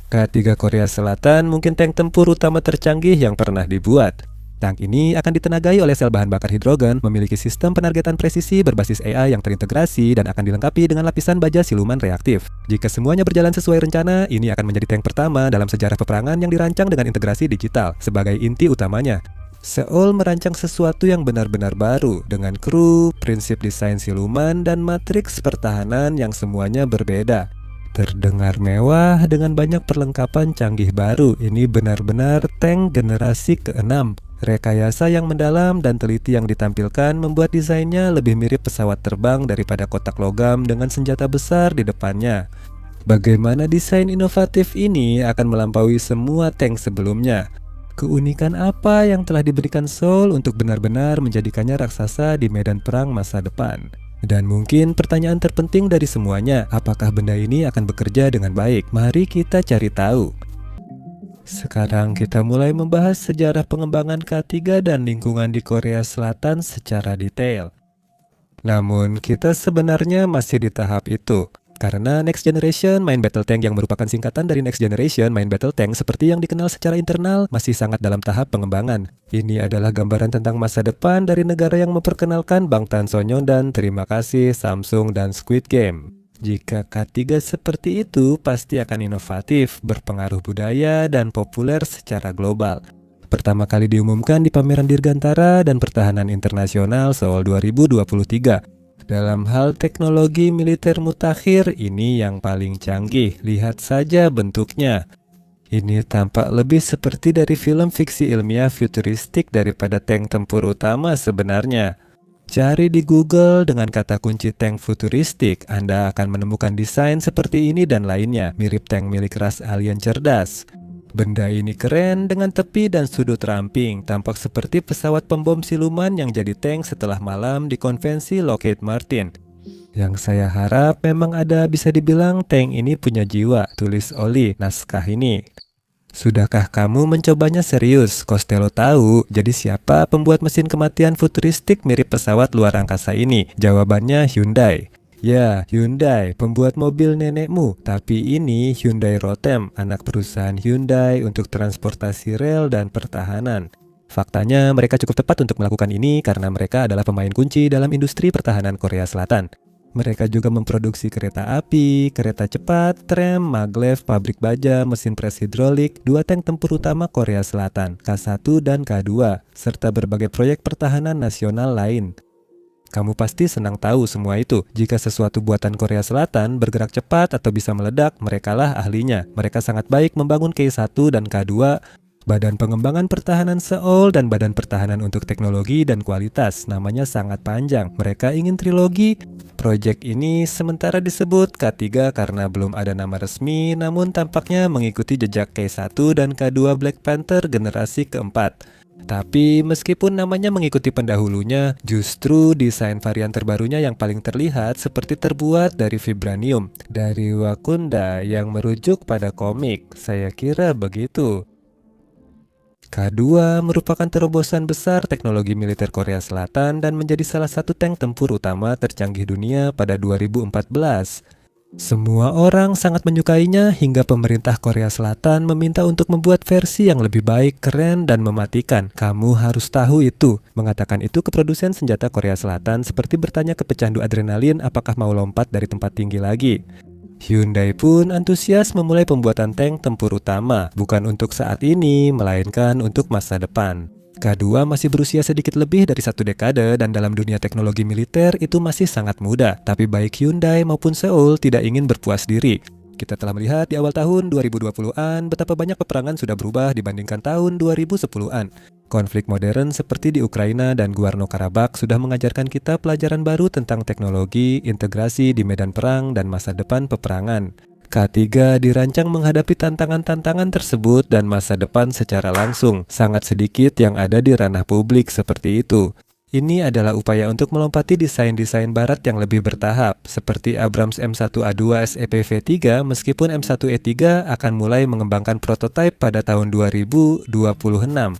K3 Korea Selatan mungkin tank tempur utama tercanggih yang pernah dibuat. Tank ini akan ditenagai oleh sel bahan bakar hidrogen, memiliki sistem penargetan presisi berbasis AI yang terintegrasi dan akan dilengkapi dengan lapisan baja siluman reaktif. Jika semuanya berjalan sesuai rencana, ini akan menjadi tank pertama dalam sejarah peperangan yang dirancang dengan integrasi digital sebagai inti utamanya. Seoul merancang sesuatu yang benar-benar baru dengan kru, prinsip desain siluman, dan matriks pertahanan yang semuanya berbeda. Terdengar mewah dengan banyak perlengkapan canggih baru. Ini benar-benar tank generasi ke-6. Rekayasa yang mendalam dan teliti yang ditampilkan membuat desainnya lebih mirip pesawat terbang daripada kotak logam dengan senjata besar di depannya. Bagaimana desain inovatif ini akan melampaui semua tank sebelumnya? Keunikan apa yang telah diberikan Seoul untuk benar-benar menjadikannya raksasa di medan perang masa depan? Dan mungkin pertanyaan terpenting dari semuanya, apakah benda ini akan bekerja dengan baik? Mari kita cari tahu. Sekarang kita mulai membahas sejarah pengembangan K3 dan lingkungan di Korea Selatan secara detail. Namun kita sebenarnya masih di tahap itu. Karena Next Generation Main Battle Tank yang merupakan singkatan dari Next Generation Main Battle Tank seperti yang dikenal secara internal masih sangat dalam tahap pengembangan. Ini adalah gambaran tentang masa depan dari negara yang memperkenalkan Bangtan Sonyeondan, terima kasih Samsung dan Squid Game. Jika K3 seperti itu pasti akan inovatif, berpengaruh budaya, dan populer secara global. Pertama kali diumumkan di pameran Dirgantara dan Pertahanan Internasional Seoul 2023. Dalam hal teknologi militer mutakhir, ini yang paling canggih. Lihat saja bentuknya. Ini tampak lebih seperti dari film fiksi ilmiah futuristik daripada tank tempur utama sebenarnya. Cari di Google dengan kata kunci tank futuristik, Anda akan menemukan desain seperti ini dan lainnya, mirip tank milik ras alien cerdas. Benda ini keren dengan tepi dan sudut ramping, tampak seperti pesawat pembom siluman yang jadi tank setelah malam di konvensi Lockheed Martin. Yang saya harap memang ada bisa dibilang tank ini punya jiwa, tulis Oli naskah ini. Sudahkah kamu mencobanya serius? Costello tahu, jadi siapa pembuat mesin kematian futuristik mirip pesawat luar angkasa ini? Jawabannya Hyundai. Ya, Hyundai, pembuat mobil nenekmu. Tapi ini Hyundai Rotem, anak perusahaan Hyundai untuk transportasi rel dan pertahanan. Faktanya, mereka cukup tepat untuk melakukan ini karena mereka adalah pemain kunci dalam industri pertahanan Korea Selatan. Mereka juga memproduksi kereta api, kereta cepat, tram, maglev, pabrik baja, mesin pres hidrolik, 2 tank tempur utama Korea Selatan, K1 dan K2, serta berbagai proyek pertahanan nasional lain. Kamu pasti senang tahu semua itu. Jika sesuatu buatan Korea Selatan bergerak cepat atau bisa meledak, merekalah ahlinya. Mereka sangat baik membangun K1 dan K2, Badan Pengembangan Pertahanan Seoul dan Badan Pertahanan untuk Teknologi dan Kualitas. Namanya sangat panjang. Mereka ingin trilogi. Proyek ini sementara disebut K3 karena belum ada nama resmi, namun tampaknya mengikuti jejak K1 dan K2 Black Panther generasi keempat. Tapi meskipun namanya mengikuti pendahulunya, justru desain varian terbarunya yang paling terlihat seperti terbuat dari vibranium dari Wakanda yang merujuk pada komik. Saya kira begitu. K2 merupakan terobosan besar teknologi militer Korea Selatan dan menjadi salah satu tank tempur utama tercanggih dunia pada 2014. Semua orang sangat menyukainya hingga pemerintah Korea Selatan meminta untuk membuat versi yang lebih baik, keren, dan mematikan. Kamu harus tahu itu. Mengatakan itu ke produsen senjata Korea Selatan seperti bertanya ke pecandu adrenalin apakah mau lompat dari tempat tinggi lagi. Hyundai pun antusias memulai pembuatan tank tempur utama, bukan untuk saat ini, melainkan untuk masa depan. K2 masih berusia sedikit lebih dari 1 dekade dan dalam dunia teknologi militer itu masih sangat muda. Tapi baik Hyundai maupun Seoul tidak ingin berpuas diri. Kita telah melihat di awal tahun 2020-an betapa banyak peperangan sudah berubah dibandingkan tahun 2010-an. Konflik modern seperti di Ukraina dan Nagorno-Karabakh sudah mengajarkan kita pelajaran baru tentang teknologi, integrasi di medan perang, dan masa depan peperangan. K3 dirancang menghadapi tantangan-tantangan tersebut dan masa depan secara langsung. Sangat sedikit yang ada di ranah publik seperti itu. Ini adalah upaya untuk melompati desain-desain barat yang lebih bertahap, seperti Abrams M1A2 SEPV3 meskipun M1E3 akan mulai mengembangkan prototipe pada tahun 2026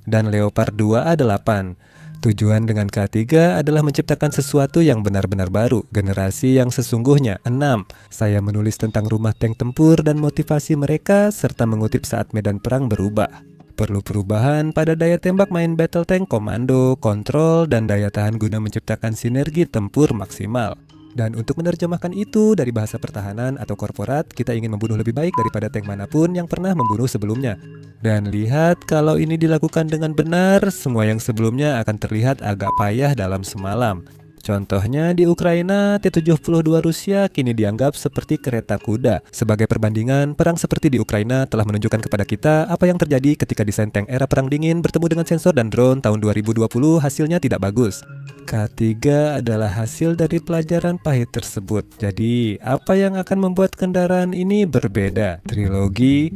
dan Leopard 2A8. Tujuan dengan K3 adalah menciptakan sesuatu yang benar-benar baru, generasi yang sesungguhnya. 6. Saya menulis tentang rumah tank tempur dan motivasi mereka, serta mengutip saat medan perang berubah. Perlu perubahan pada daya tembak main battle tank komando, kontrol, dan daya tahan guna menciptakan sinergi tempur maksimal. Dan untuk menerjemahkan itu dari bahasa pertahanan atau korporat, kita ingin membunuh lebih baik daripada tank manapun yang pernah membunuh sebelumnya. Dan lihat, kalau ini dilakukan dengan benar, semua yang sebelumnya akan terlihat agak payah dalam semalam. Contohnya di Ukraina, T-72 Rusia kini dianggap seperti kereta kuda. Sebagai perbandingan, perang seperti di Ukraina telah menunjukkan kepada kita apa yang terjadi ketika desain tank era perang dingin bertemu dengan sensor dan drone tahun 2020 hasilnya tidak bagus. K3 adalah hasil dari pelajaran pahit tersebut. Jadi, apa yang akan membuat kendaraan ini berbeda? Trilogi.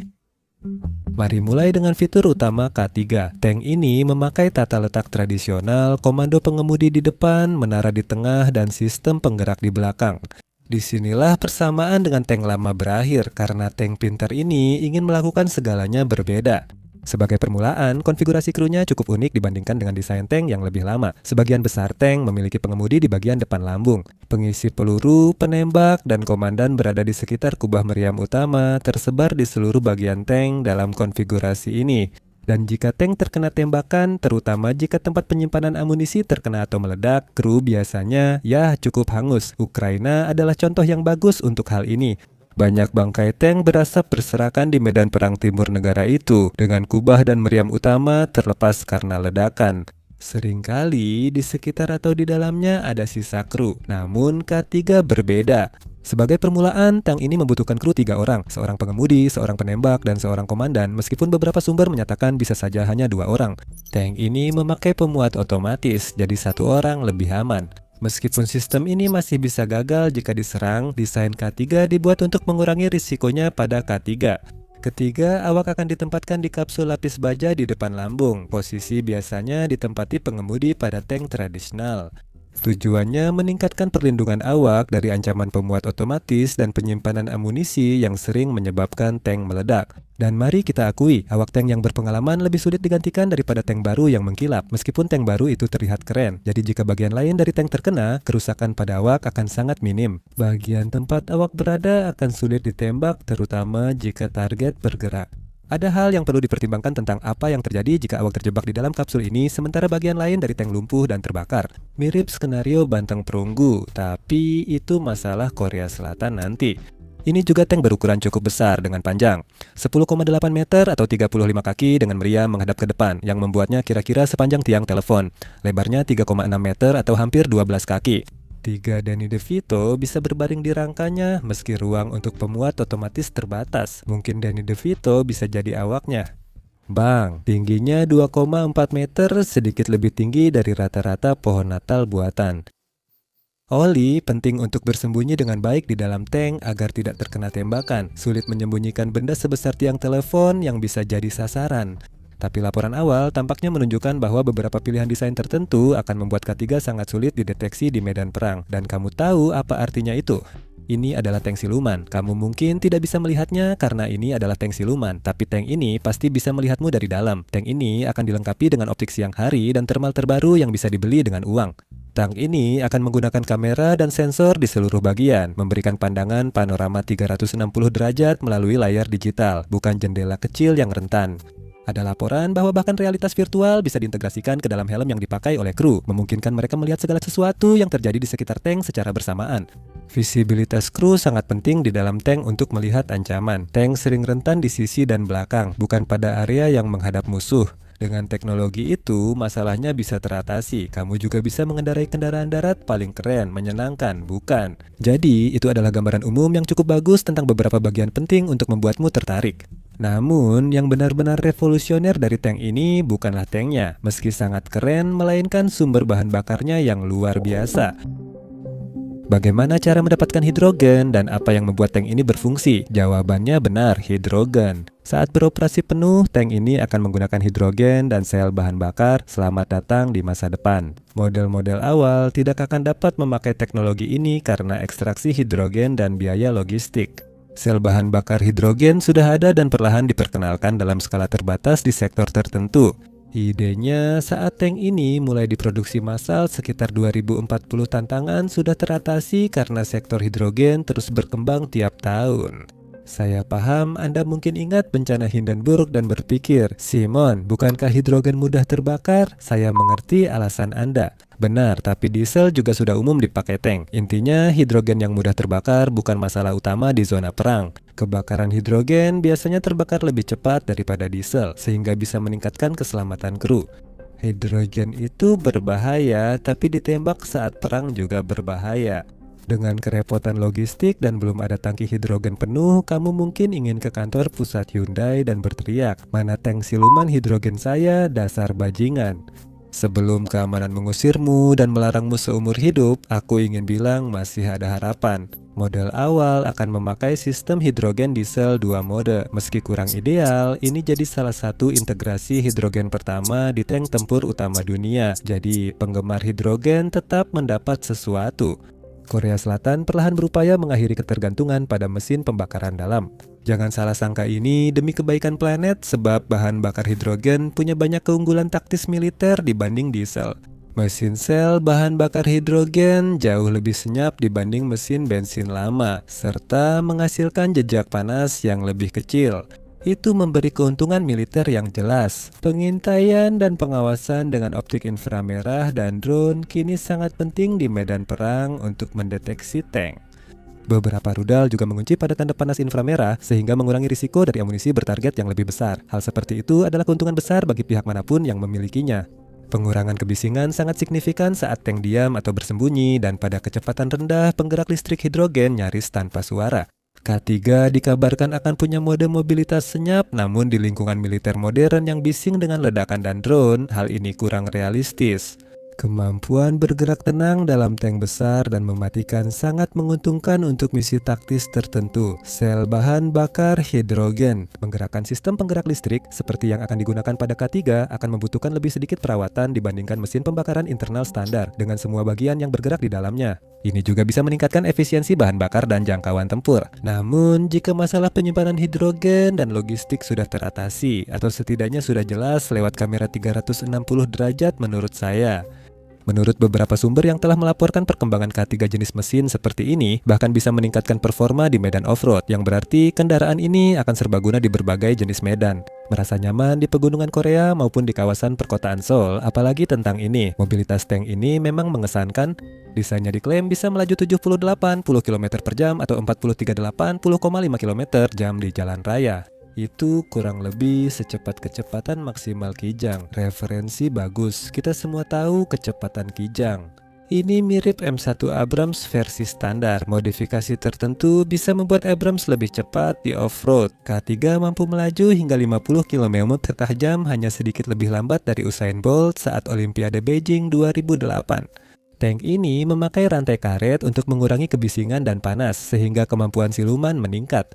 Mari mulai dengan fitur utama K3. Tank ini memakai tata letak tradisional, komando pengemudi di depan, menara di tengah, dan sistem penggerak di belakang. Disinilah persamaan dengan tank lama berakhir, karena tank pintar ini ingin melakukan segalanya berbeda. Sebagai permulaan, konfigurasi krunya cukup unik dibandingkan dengan desain tank yang lebih lama. Sebagian besar tank memiliki pengemudi di bagian depan lambung. Pengisi peluru, penembak, dan komandan berada di sekitar kubah meriam utama, tersebar di seluruh bagian tank dalam konfigurasi ini. Dan jika tank terkena tembakan, terutama jika tempat penyimpanan amunisi terkena atau meledak, kru biasanya cukup hangus. Ukraina adalah contoh yang bagus untuk hal ini. Banyak bangkai tank berasap berserakan di medan perang timur negara itu, dengan kubah dan meriam utama terlepas karena ledakan. Seringkali di sekitar atau di dalamnya ada sisa kru, namun K3 berbeda. Sebagai permulaan, tank ini membutuhkan kru 3 orang, seorang pengemudi, seorang penembak, dan seorang komandan, meskipun beberapa sumber menyatakan bisa saja hanya 2 orang. Tank ini memakai pemuat otomatis, jadi 1 orang lebih aman. Meskipun sistem ini masih bisa gagal jika diserang, desain K3 dibuat untuk mengurangi risikonya pada K3. Ketiga, awak akan ditempatkan di kapsul lapis baja di depan lambung. Posisi biasanya ditempati pengemudi pada tank tradisional. Tujuannya meningkatkan perlindungan awak dari ancaman pemuat otomatis dan penyimpanan amunisi yang sering menyebabkan tank meledak. Dan mari kita akui, awak tank yang berpengalaman lebih sulit digantikan daripada tank baru yang mengkilap. Meskipun tank baru itu terlihat keren, jadi jika bagian lain dari tank terkena, kerusakan pada awak akan sangat minim. Bagian tempat awak berada akan sulit ditembak, terutama jika target bergerak. Ada hal yang perlu dipertimbangkan tentang apa yang terjadi jika awak terjebak di dalam kapsul ini sementara bagian lain dari tank lumpuh dan terbakar. Mirip skenario Banteng Perunggu, tapi itu masalah Korea Selatan nanti. Ini juga tank berukuran cukup besar dengan panjang 10,8 meter atau 35 kaki dengan meriam menghadap ke depan yang membuatnya kira-kira sepanjang tiang telepon. Lebarnya 3,6 meter atau hampir 12 kaki. 3 Danny DeVito bisa berbaring di rangkanya meski ruang untuk pemuat otomatis terbatas. Mungkin Danny DeVito bisa jadi awaknya. Bang, tingginya 2,4 meter, sedikit lebih tinggi dari rata-rata pohon Natal buatan. Oli penting untuk bersembunyi dengan baik di dalam tank agar tidak terkena tembakan. Sulit menyembunyikan benda sebesar tiang telepon yang bisa jadi sasaran. Tapi laporan awal tampaknya menunjukkan bahwa beberapa pilihan desain tertentu akan membuat K3 sangat sulit dideteksi di medan perang. Dan kamu tahu apa artinya itu? Ini adalah tank siluman. Kamu mungkin tidak bisa melihatnya karena ini adalah tank siluman, tapi tank ini pasti bisa melihatmu dari dalam. Tank ini akan dilengkapi dengan optik siang hari dan thermal terbaru yang bisa dibeli dengan uang. Tank ini akan menggunakan kamera dan sensor di seluruh bagian, memberikan pandangan panorama 360 derajat melalui layar digital, bukan jendela kecil yang rentan. Ada laporan bahwa bahkan realitas virtual bisa diintegrasikan ke dalam helm yang dipakai oleh kru, memungkinkan mereka melihat segala sesuatu yang terjadi di sekitar tank secara bersamaan. Visibilitas kru sangat penting di dalam tank untuk melihat ancaman. Tank sering rentan di sisi dan belakang, bukan pada area yang menghadap musuh. Dengan teknologi itu, masalahnya bisa teratasi. Kamu juga bisa mengendarai kendaraan darat paling keren, menyenangkan, bukan? Jadi, itu adalah gambaran umum yang cukup bagus tentang beberapa bagian penting untuk membuatmu tertarik. Namun, yang benar-benar revolusioner dari tank ini bukanlah tanknya, meski sangat keren, melainkan sumber bahan bakarnya yang luar biasa. Bagaimana cara mendapatkan hidrogen dan apa yang membuat tank ini berfungsi? Jawabannya benar, hidrogen. Saat beroperasi penuh, tank ini akan menggunakan hidrogen dan sel bahan bakar. Selamat datang di masa depan. Model-model awal tidak akan dapat memakai teknologi ini karena ekstraksi hidrogen dan biaya logistik. Sel bahan bakar hidrogen sudah ada dan perlahan diperkenalkan dalam skala terbatas di sektor tertentu. Idenya saat tank ini mulai diproduksi massal sekitar 2040 tantangan sudah teratasi karena sektor hidrogen terus berkembang tiap tahun. Saya paham Anda mungkin ingat bencana Hindenburg dan berpikir, Simon, bukankah hidrogen mudah terbakar? Saya mengerti alasan Anda. Benar, tapi diesel juga sudah umum dipakai tank. Intinya, hidrogen yang mudah terbakar bukan masalah utama di zona perang. Kebakaran hidrogen biasanya terbakar lebih cepat daripada diesel, sehingga bisa meningkatkan keselamatan kru. Hidrogen itu berbahaya, tapi ditembak saat perang juga berbahaya. Dengan kerepotan logistik dan belum ada tangki hidrogen penuh, kamu mungkin ingin ke kantor pusat Hyundai dan berteriak, "Mana tank siluman hidrogen saya, dasar bajingan." Sebelum keamanan mengusirmu dan melarangmu seumur hidup, aku ingin bilang masih ada harapan. Model awal akan memakai sistem hidrogen diesel 2 mode. Meski kurang ideal, ini jadi salah satu integrasi hidrogen pertama di tank tempur utama dunia. Jadi, penggemar hidrogen tetap mendapat sesuatu. Korea Selatan perlahan berupaya mengakhiri ketergantungan pada mesin pembakaran dalam. Jangan salah sangka ini demi kebaikan planet sebab bahan bakar hidrogen punya banyak keunggulan taktis militer dibanding diesel. Mesin sel bahan bakar hidrogen jauh lebih senyap dibanding mesin bensin lama, serta menghasilkan jejak panas yang lebih kecil. Itu memberi keuntungan militer yang jelas. Pengintaian dan pengawasan dengan optik inframerah dan drone kini sangat penting di medan perang untuk mendeteksi tank. Beberapa rudal juga mengunci pada tanda panas inframerah sehingga mengurangi risiko dari amunisi bertarget yang lebih besar. Hal seperti itu adalah keuntungan besar bagi pihak manapun yang memilikinya. Pengurangan kebisingan sangat signifikan saat tank diam atau bersembunyi dan pada kecepatan rendah penggerak listrik hidrogen nyaris tanpa suara. K3 dikabarkan akan punya mode mobilitas senyap, namun di lingkungan militer modern yang bising dengan ledakan dan drone, hal ini kurang realistis. Kemampuan bergerak tenang dalam tank besar dan mematikan sangat menguntungkan untuk misi taktis tertentu. Sel bahan bakar hidrogen menggerakkan sistem penggerak listrik seperti yang akan digunakan pada K3 akan membutuhkan lebih sedikit perawatan dibandingkan mesin pembakaran internal standar dengan semua bagian yang bergerak di dalamnya. Ini juga bisa meningkatkan efisiensi bahan bakar dan jangkauan tempur. Namun, jika masalah penyimpanan hidrogen dan logistik sudah teratasi, atau setidaknya sudah jelas lewat kamera 360 derajat menurut saya. Menurut beberapa sumber yang telah melaporkan perkembangan K3 jenis mesin seperti ini, bahkan bisa meningkatkan performa di medan off-road, yang berarti kendaraan ini akan serbaguna di berbagai jenis medan. Merasa nyaman di pegunungan Korea maupun di kawasan perkotaan Seoul, apalagi tentang ini. Mobilitas tank ini memang mengesankan. Desainnya diklaim bisa melaju 70-80 km per jam atau 43-80,5 km jam di jalan raya. Itu kurang lebih secepat kecepatan maksimal Kijang. Referensi bagus, kita semua tahu kecepatan Kijang. Ini mirip M1 Abrams versi standar. Modifikasi tertentu bisa membuat Abrams lebih cepat di off-road. K3 mampu melaju hingga 50 km per jam, hanya sedikit lebih lambat dari Usain Bolt saat Olimpiade Beijing 2008. Tank ini memakai rantai karet untuk mengurangi kebisingan dan panas, sehingga kemampuan siluman meningkat.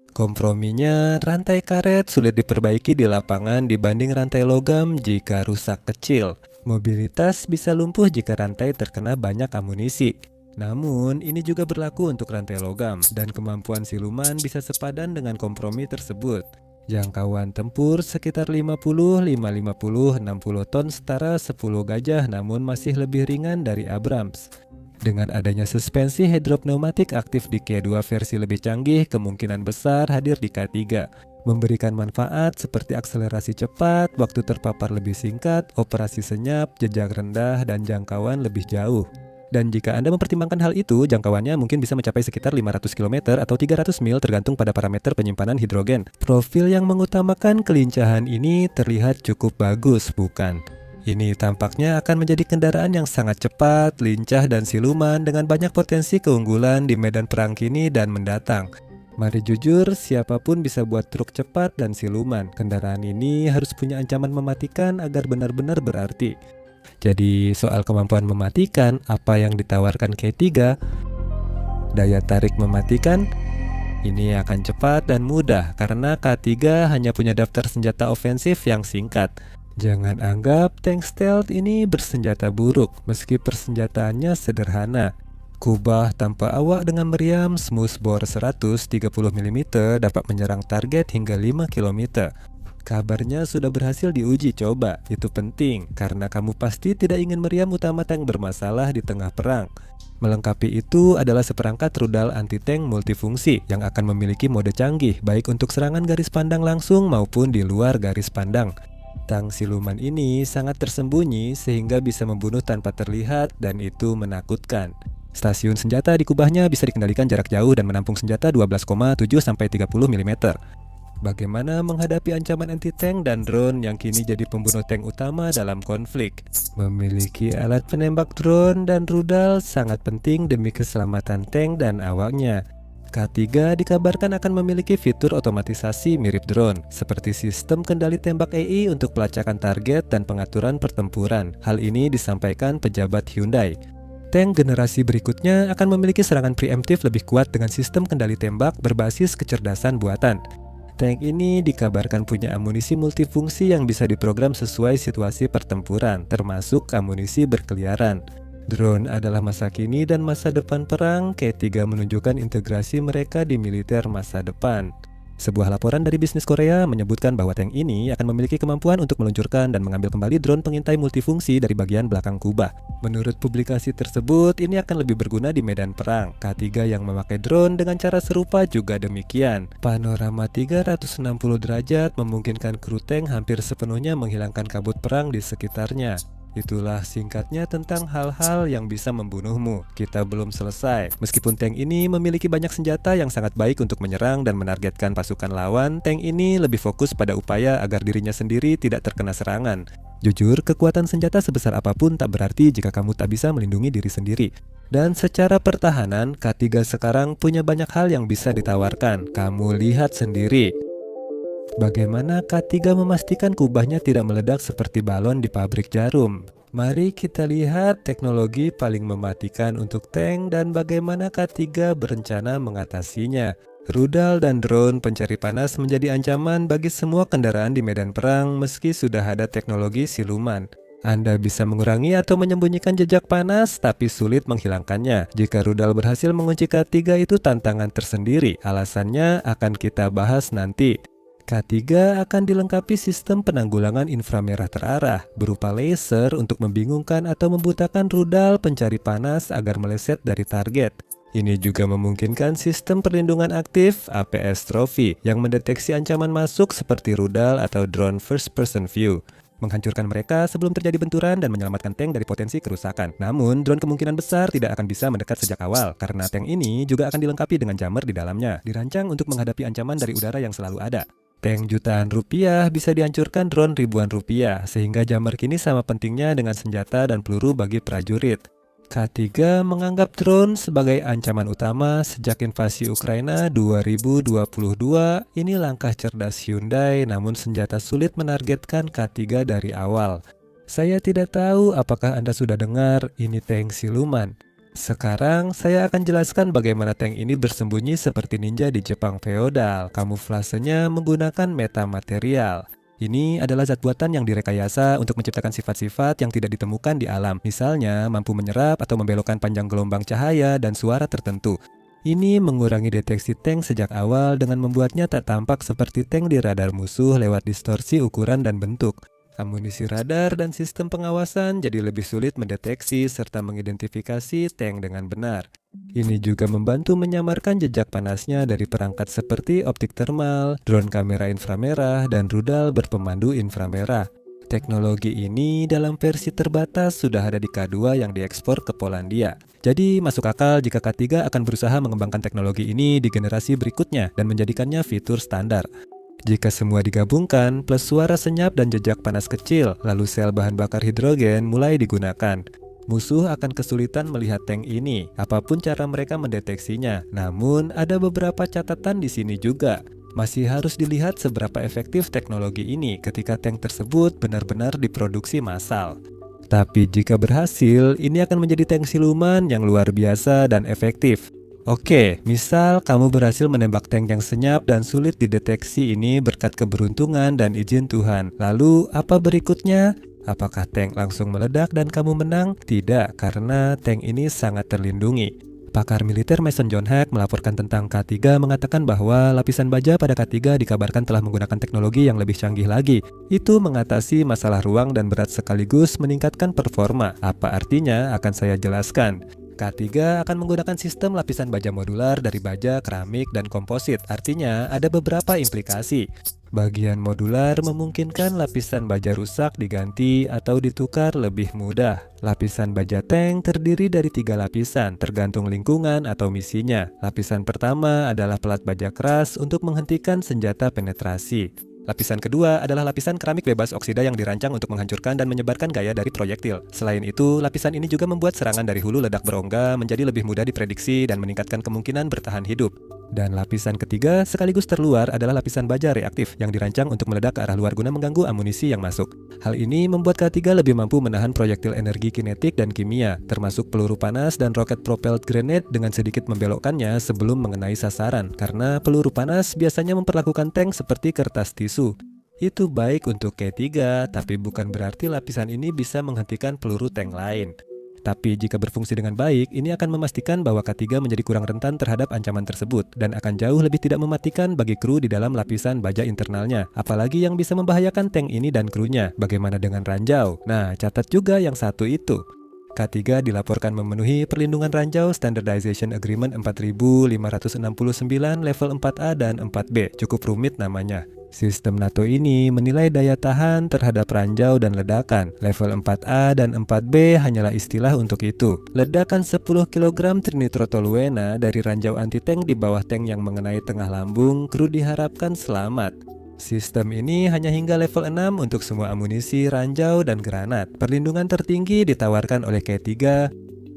Komprominya, rantai karet sulit diperbaiki di lapangan dibanding rantai logam jika rusak kecil. Mobilitas bisa lumpuh jika rantai terkena banyak amunisi. Namun, ini juga berlaku untuk rantai logam, dan kemampuan siluman bisa sepadan dengan kompromi tersebut. Jangkauan tempur sekitar 50-60 ton setara 10 gajah, namun masih lebih ringan dari Abrams. Dengan adanya suspensi hidropneumatik aktif di K2 versi lebih canggih, kemungkinan besar hadir di K3. Memberikan manfaat seperti akselerasi cepat, waktu terpapar lebih singkat, operasi senyap, jejak rendah, dan jangkauan lebih jauh. Dan jika Anda mempertimbangkan hal itu, jangkauannya mungkin bisa mencapai sekitar 500 km atau 300 mil tergantung pada parameter penyimpanan hidrogen. Profil yang mengutamakan kelincahan ini terlihat cukup bagus, bukan? Ini tampaknya akan menjadi kendaraan yang sangat cepat, lincah, dan siluman dengan banyak potensi keunggulan di medan perang kini dan mendatang. Mari jujur, siapapun bisa buat truk cepat dan siluman. Kendaraan ini harus punya ancaman mematikan agar benar-benar berarti. Jadi soal kemampuan mematikan, apa yang ditawarkan K3? Daya tarik mematikan? Ini akan cepat dan mudah karena K3 hanya punya daftar senjata ofensif yang singkat. Jangan anggap tank stealth ini bersenjata buruk, meski persenjataannya sederhana. Kubah tanpa awak dengan meriam smoothbore 130 mm dapat menyerang target hingga 5 km. Kabarnya sudah berhasil diuji coba. Itu penting, karena kamu pasti tidak ingin meriam utama tank bermasalah di tengah perang. Melengkapi itu adalah seperangkat rudal anti-tank multifungsi yang akan memiliki mode canggih baik untuk serangan garis pandang langsung maupun di luar garis pandang. Tank siluman ini sangat tersembunyi sehingga bisa membunuh tanpa terlihat dan itu menakutkan. Stasiun senjata di kubahnya bisa dikendalikan jarak jauh dan menampung senjata 12,7 sampai 30 mm. Bagaimana menghadapi ancaman anti-tank dan drone yang kini jadi pembunuh tank utama dalam konflik? Memiliki alat penembak drone dan rudal sangat penting demi keselamatan tank dan awaknya. K3 dikabarkan akan memiliki fitur otomatisasi mirip drone, seperti sistem kendali tembak AI untuk pelacakan target dan pengaturan pertempuran. Hal ini disampaikan pejabat Hyundai. Tank generasi berikutnya akan memiliki serangan preemptif lebih kuat dengan sistem kendali tembak berbasis kecerdasan buatan. Tank ini dikabarkan punya amunisi multifungsi yang bisa diprogram sesuai situasi pertempuran, termasuk amunisi berkeliaran. Drone adalah masa kini dan masa depan perang. K3 menunjukkan integrasi mereka di militer masa depan. Sebuah laporan dari bisnis Korea menyebutkan bahwa tank ini akan memiliki kemampuan untuk meluncurkan dan mengambil kembali drone pengintai multifungsi dari bagian belakang kubah. Menurut publikasi tersebut, ini akan lebih berguna di medan perang. K3 yang memakai drone dengan cara serupa juga demikian. Panorama 360 derajat memungkinkan kru tank hampir sepenuhnya menghilangkan kabut perang di sekitarnya. Itulah singkatnya tentang hal-hal yang bisa membunuhmu. Kita belum selesai. Meskipun tank ini memiliki banyak senjata yang sangat baik untuk menyerang dan menargetkan pasukan lawan, tank ini lebih fokus pada upaya agar dirinya sendiri tidak terkena serangan. Jujur, kekuatan senjata sebesar apapun tak berarti jika kamu tak bisa melindungi diri sendiri. Dan secara pertahanan, K3 sekarang punya banyak hal yang bisa ditawarkan. Kamu lihat sendiri. Bagaimana K3 memastikan kubahnya tidak meledak seperti balon di pabrik jarum? Mari kita lihat teknologi paling mematikan untuk tank dan bagaimana K3 berencana mengatasinya. Rudal dan drone pencari panas menjadi ancaman bagi semua kendaraan di medan perang meski sudah ada teknologi siluman. Anda bisa mengurangi atau menyembunyikan jejak panas, tapi sulit menghilangkannya. Jika rudal berhasil mengunci K3 itu tantangan tersendiri. Alasannya akan kita bahas nanti. K3 akan dilengkapi sistem penanggulangan inframerah terarah berupa laser untuk membingungkan atau membutakan rudal pencari panas agar meleset dari target. Ini juga memungkinkan sistem perlindungan aktif APS Trophy yang mendeteksi ancaman masuk seperti rudal atau drone first person view, menghancurkan mereka sebelum terjadi benturan dan menyelamatkan tank dari potensi kerusakan. Namun, drone kemungkinan besar tidak akan bisa mendekat sejak awal karena tank ini juga akan dilengkapi dengan jammer di dalamnya, dirancang untuk menghadapi ancaman dari udara yang selalu ada. Tank jutaan rupiah bisa dihancurkan drone ribuan rupiah, sehingga jammer kini sama pentingnya dengan senjata dan peluru bagi prajurit. K3 menganggap drone sebagai ancaman utama sejak invasi Ukraina 2022. Ini langkah cerdas Hyundai, namun senjata sulit menargetkan K3 dari awal. Saya tidak tahu apakah Anda sudah dengar ini tank siluman. Sekarang saya akan jelaskan bagaimana tank ini bersembunyi seperti ninja di Jepang feodal. Kamuflasenya menggunakan metamaterial. Ini adalah zat buatan yang direkayasa untuk menciptakan sifat-sifat yang tidak ditemukan di alam. Misalnya, mampu menyerap atau membelokkan panjang gelombang cahaya dan suara tertentu. Ini mengurangi deteksi tank sejak awal dengan membuatnya tak tampak seperti tank di radar musuh lewat distorsi ukuran dan bentuk. Amunisi radar dan sistem pengawasan jadi lebih sulit mendeteksi serta mengidentifikasi tank dengan benar. Ini juga membantu menyamarkan jejak panasnya dari perangkat seperti optik termal, drone kamera inframerah, dan rudal berpemandu inframerah. Teknologi ini dalam versi terbatas sudah ada di K2 yang diekspor ke Polandia. Jadi masuk akal jika K3 akan berusaha mengembangkan teknologi ini di generasi berikutnya dan menjadikannya fitur standar. Jika semua digabungkan, plus suara senyap dan jejak panas kecil, lalu sel bahan bakar hidrogen mulai digunakan. Musuh akan kesulitan melihat tank ini, apapun cara mereka mendeteksinya. Namun, ada beberapa catatan di sini juga. Masih harus dilihat seberapa efektif teknologi ini ketika tank tersebut benar-benar diproduksi massal. Tapi jika berhasil, ini akan menjadi tank siluman yang luar biasa dan efektif. Oke, misal kamu berhasil menembak tank yang senyap dan sulit dideteksi ini berkat keberuntungan dan izin Tuhan. Lalu, apa berikutnya? Apakah tank langsung meledak dan kamu menang? Tidak, karena tank ini sangat terlindungi. Pakar militer Mason John Hack melaporkan tentang K3 mengatakan bahwa lapisan baja pada K3 dikabarkan telah menggunakan teknologi yang lebih canggih lagi. Itu mengatasi masalah ruang dan berat sekaligus meningkatkan performa. Apa artinya? Akan saya jelaskan. K3 akan menggunakan sistem lapisan baja modular dari baja, keramik, dan komposit. Artinya ada beberapa implikasi. Bagian modular memungkinkan lapisan baja rusak diganti atau ditukar lebih mudah. Lapisan baja tank terdiri dari 3 lapisan, tergantung lingkungan atau misinya. Lapisan pertama adalah pelat baja keras untuk menghentikan senjata penetrasi. Lapisan kedua adalah lapisan keramik bebas oksida yang dirancang untuk menghancurkan dan menyebarkan gaya dari proyektil. Selain itu, lapisan ini juga membuat serangan dari hulu ledak berongga menjadi lebih mudah diprediksi dan meningkatkan kemungkinan bertahan hidup. Dan lapisan ketiga sekaligus terluar adalah lapisan baja reaktif yang dirancang untuk meledak ke arah luar guna mengganggu amunisi yang masuk. Hal ini membuat K3 lebih mampu menahan proyektil energi kinetik dan kimia, termasuk peluru panas dan roket propelled grenade dengan sedikit membelokkannya sebelum mengenai sasaran, karena peluru panas biasanya memperlakukan tank seperti kertas tisu. Itu baik untuk K3, tapi bukan berarti lapisan ini bisa menghentikan peluru tank lain. Tapi jika berfungsi dengan baik, ini akan memastikan bahwa K3 menjadi kurang rentan terhadap ancaman tersebut dan akan jauh lebih tidak mematikan bagi kru di dalam lapisan baja internalnya. Apalagi yang bisa membahayakan tank ini dan krunya. Bagaimana dengan ranjau? Nah, catat juga yang satu itu. K3 dilaporkan memenuhi perlindungan ranjau Standardization Agreement 4569 level 4A dan 4B. Cukup rumit namanya. Sistem NATO ini menilai daya tahan terhadap ranjau dan ledakan. Level 4A dan 4B hanyalah istilah untuk itu. Ledakan 10 kg trinitrotoluena dari ranjau anti-tank di bawah tank yang mengenai tengah lambung, kru diharapkan selamat. Sistem ini hanya hingga level 6 untuk semua amunisi, ranjau, dan granat. Perlindungan tertinggi ditawarkan oleh K3.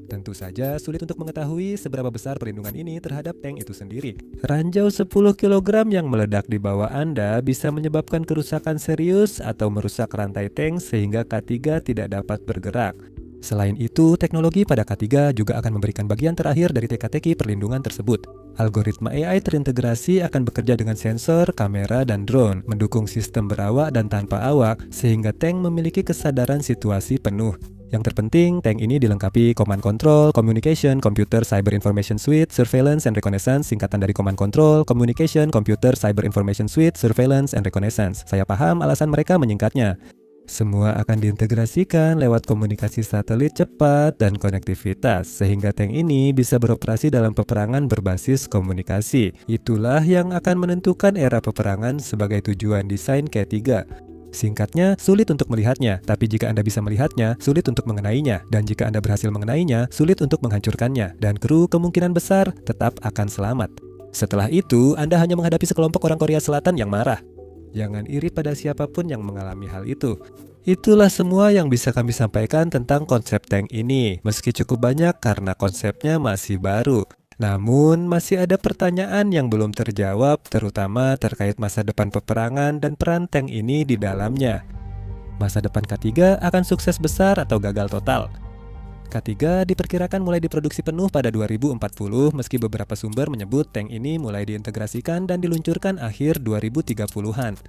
Tentu saja sulit untuk mengetahui seberapa besar perlindungan ini terhadap tank itu sendiri. Ranjau 10 kg yang meledak di bawah Anda bisa menyebabkan kerusakan serius atau merusak rantai tank sehingga K3 tidak dapat bergerak. Selain itu, teknologi pada K3 juga akan memberikan bagian terakhir dari teka-teki perlindungan tersebut. Algoritma AI terintegrasi akan bekerja dengan sensor, kamera, dan drone, mendukung sistem berawak dan tanpa awak, sehingga tank memiliki kesadaran situasi penuh. Yang terpenting, tank ini dilengkapi Command Control, Communication, Computer Cyber Information Suite, Surveillance and Reconnaissance, singkatan dari Command Control, Communication, Computer Cyber Information Suite, Surveillance and Reconnaissance. Saya paham alasan mereka menyingkatnya. Semua akan diintegrasikan lewat komunikasi satelit cepat dan konektivitas, sehingga tank ini bisa beroperasi dalam peperangan berbasis komunikasi. Itulah yang akan menentukan era peperangan sebagai tujuan desain K3. Singkatnya, sulit untuk melihatnya, tapi jika Anda bisa melihatnya, sulit untuk mengenainya. Dan jika Anda berhasil mengenainya, sulit untuk menghancurkannya. Dan kru kemungkinan besar tetap akan selamat. Setelah itu, Anda hanya menghadapi sekelompok orang Korea Selatan yang marah. Jangan iri pada siapapun yang mengalami hal itu. Itulah semua yang bisa kami sampaikan tentang konsep tank ini. Meski cukup banyak karena konsepnya masih baru. Namun, masih ada pertanyaan yang belum terjawab, terutama terkait masa depan peperangan dan peran tank ini di dalamnya. Masa depan K3 akan sukses besar atau gagal total? K3 diperkirakan mulai diproduksi penuh pada 2040, meski beberapa sumber menyebut tank ini mulai diintegrasikan dan diluncurkan akhir 2030-an.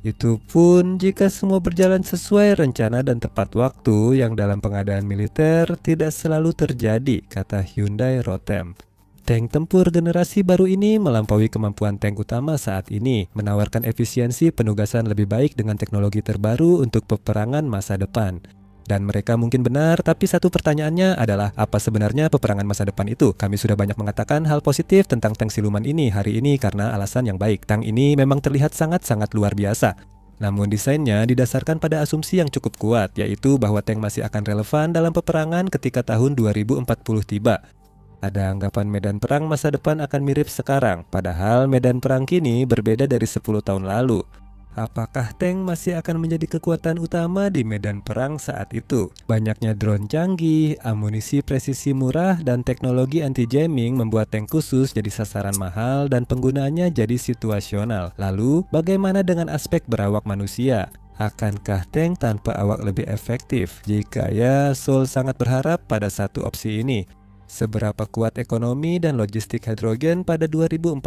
Itu pun jika semua berjalan sesuai rencana dan tepat waktu yang dalam pengadaan militer tidak selalu terjadi, kata Hyundai Rotem. Tank tempur generasi baru ini melampaui kemampuan tank utama saat ini, menawarkan efisiensi penugasan lebih baik dengan teknologi terbaru untuk peperangan masa depan. Dan mereka mungkin benar, tapi satu pertanyaannya adalah apa sebenarnya peperangan masa depan itu? Kami sudah banyak mengatakan hal positif tentang tank siluman ini hari ini karena alasan yang baik. Tank ini memang terlihat sangat-sangat luar biasa. Namun desainnya didasarkan pada asumsi yang cukup kuat, yaitu bahwa tank masih akan relevan dalam peperangan ketika tahun 2040 tiba. Ada anggapan medan perang masa depan akan mirip sekarang, padahal medan perang kini berbeda dari 10 tahun lalu. Apakah tank masih akan menjadi kekuatan utama di medan perang saat itu? Banyaknya drone canggih, amunisi presisi murah, dan teknologi anti-jamming membuat tank khusus jadi sasaran mahal dan penggunaannya jadi situasional. Lalu, bagaimana dengan aspek berawak manusia? Akankah tank tanpa awak lebih efektif? Jika ya, Seoul sangat berharap pada satu opsi ini. Seberapa kuat ekonomi dan logistik hidrogen pada 2040?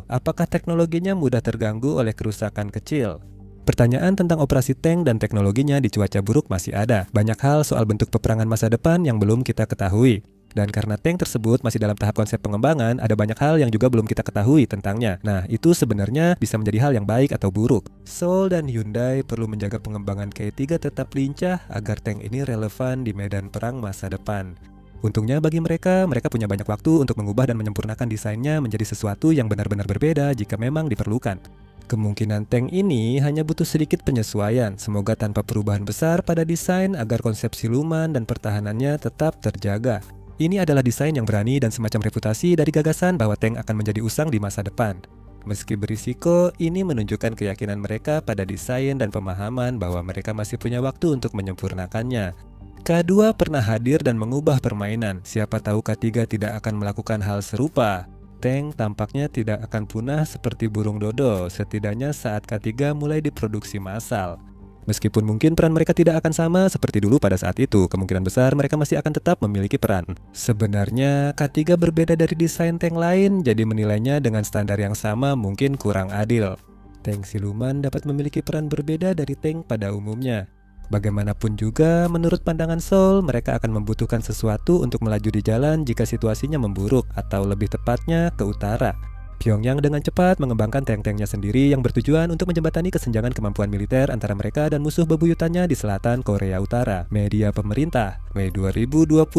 Apakah teknologinya mudah terganggu oleh kerusakan kecil? Pertanyaan tentang operasi tank dan teknologinya di cuaca buruk masih ada. Banyak hal soal bentuk peperangan masa depan yang belum kita ketahui. Dan karena tank tersebut masih dalam tahap konsep pengembangan, ada banyak hal yang juga belum kita ketahui tentangnya. Nah, itu sebenarnya bisa menjadi hal yang baik atau buruk. Seoul dan Hyundai perlu menjaga pengembangan K3 tetap lincah agar tank ini relevan di medan perang masa depan. Untungnya bagi mereka punya banyak waktu untuk mengubah dan menyempurnakan desainnya menjadi sesuatu yang benar-benar berbeda jika memang diperlukan. Kemungkinan tank ini hanya butuh sedikit penyesuaian, semoga tanpa perubahan besar pada desain agar konsep siluman dan pertahanannya tetap terjaga. Ini adalah desain yang berani dan semacam reputasi dari gagasan bahwa tank akan menjadi usang di masa depan. Meski berisiko, ini menunjukkan keyakinan mereka pada desain dan pemahaman bahwa mereka masih punya waktu untuk menyempurnakannya. K2 pernah hadir dan mengubah permainan, siapa tahu K3 tidak akan melakukan hal serupa. Tank tampaknya tidak akan punah seperti burung dodo, setidaknya saat K3 mulai diproduksi massal. Meskipun mungkin peran mereka tidak akan sama seperti dulu pada saat itu, kemungkinan besar mereka masih akan tetap memiliki peran. Sebenarnya, K3 berbeda dari desain tank lain, jadi menilainya dengan standar yang sama mungkin kurang adil. Tank siluman dapat memiliki peran berbeda dari tank pada umumnya. Bagaimanapun juga, menurut pandangan Seoul, mereka akan membutuhkan sesuatu untuk melaju di jalan jika situasinya memburuk, atau lebih tepatnya ke utara. Pyongyang dengan cepat mengembangkan tank-tanknya sendiri yang bertujuan untuk menjembatani kesenjangan kemampuan militer antara mereka dan musuh bebuyutannya di selatan Korea Utara. Media pemerintah, Mei 2025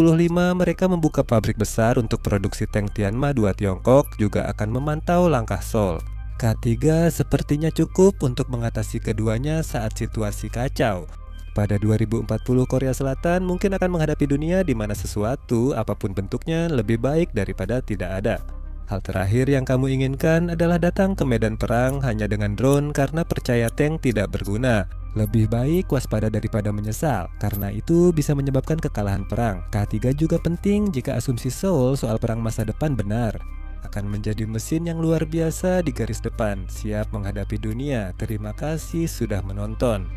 mereka membuka pabrik besar untuk produksi tank Tianma 2 Tiongkok juga akan memantau langkah Seoul. K3 sepertinya cukup untuk mengatasi keduanya saat situasi kacau. Pada 2040 Korea Selatan mungkin akan menghadapi dunia di mana sesuatu apapun bentuknya lebih baik daripada tidak ada. Hal terakhir yang kamu inginkan adalah datang ke medan perang hanya dengan drone karena percaya tank tidak berguna. Lebih baik waspada daripada menyesal, karena itu bisa menyebabkan kekalahan perang. K3 juga penting jika asumsi Seoul soal perang masa depan benar. Akan menjadi mesin yang luar biasa di garis depan, siap menghadapi dunia. Terima kasih sudah menonton.